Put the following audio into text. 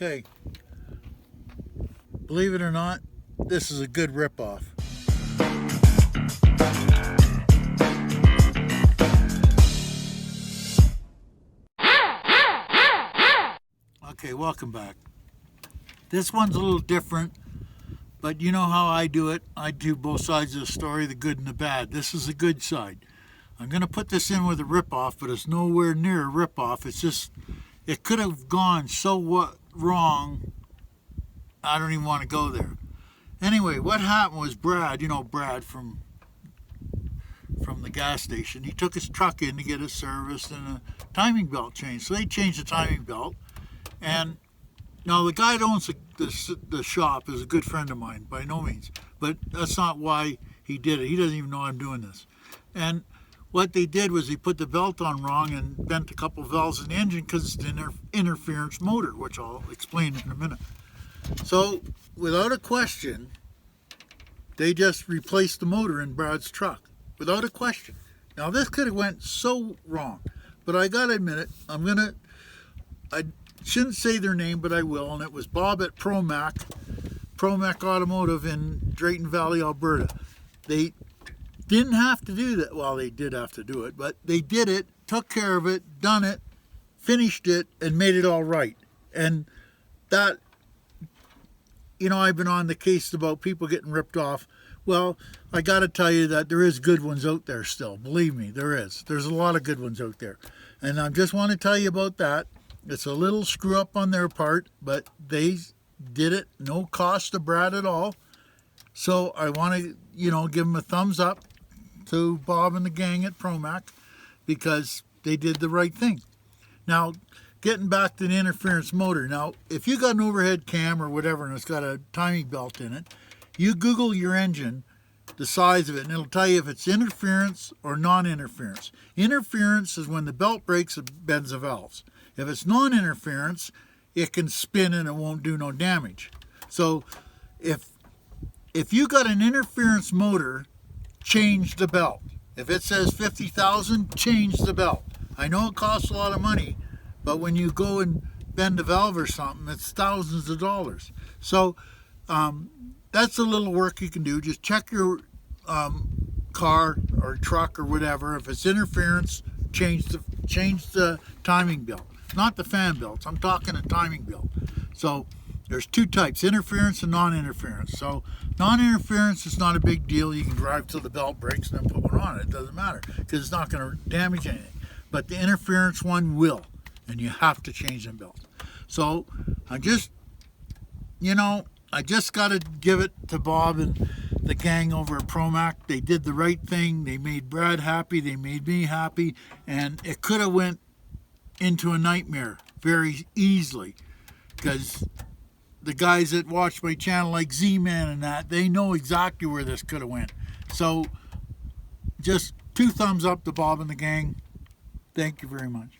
Okay. Believe it or not, this is a good ripoff. Okay, welcome back. This one's a little different, but you know how I do it. I do both sides of the story, the good and the bad. This is the good side. I'm going to put this in with a ripoff, but it's nowhere near a ripoff. It's just, it could have gone so wrong, I don't even want to go there. Anyway, what happened was Brad, Brad from the gas station, he took his truck in to get it serviced and a timing belt changed. So they changed the timing belt. And now the guy that owns the shop is a good friend of mine, by no means. But that's not why he did it. He doesn't even know I'm doing this. And what they did was he put the belt on wrong and bent a couple valves in the engine because it's an interference motor, which I'll explain in a minute. So, without a question, they just replaced the motor in Brad's truck. Without a question. Now, this could have went so wrong. But I got to admit it, I shouldn't say their name, but I will. And it was Bob at Promech Automotive in Drayton Valley, Alberta. They didn't have to do that. Well, they did have to do it, but they did it, took care of it, done it, finished it, and made it all right. And that, I've been on the case about people getting ripped off. Well, I got to tell you that there is good ones out there still. Believe me, there is. There's a lot of good ones out there. And I just want to tell you about that. It's a little screw up on their part, but they did it, no cost to Brad at all. So I want to, give them a thumbs up to Bob and the gang at Promech because they did the right thing. Now, getting back to the interference motor. Now, if you got an overhead cam or whatever and it's got a timing belt in it, you Google your engine, the size of it, and it'll tell you if it's interference or non-interference. Interference is when the belt breaks and bends the valves. If it's non-interference, it can spin and it won't do no damage. So if you got an interference motor, change the belt. If it says 50,000, change the belt. I know it costs a lot of money, but when you go and bend a valve or something, it's thousands of dollars. So that's a little work you can do. Just check your car or truck or whatever. If it's interference, change the timing belt. Not the fan belts. I'm talking a timing belt. So there's two types, interference and non-interference. So non-interference is not a big deal. You can drive till the belt breaks and then put one on. It doesn't matter because it's not going to damage anything. But the interference one will, and you have to change the belt. So I just got to give it to Bob and the gang over at Promech. They did the right thing. They made Brad happy. They made me happy. And it could have went into a nightmare very easily because the guys that watch my channel like Z-Man and that, they know exactly where this could have went. So just 2 thumbs up to Bob and the gang. Thank you very much.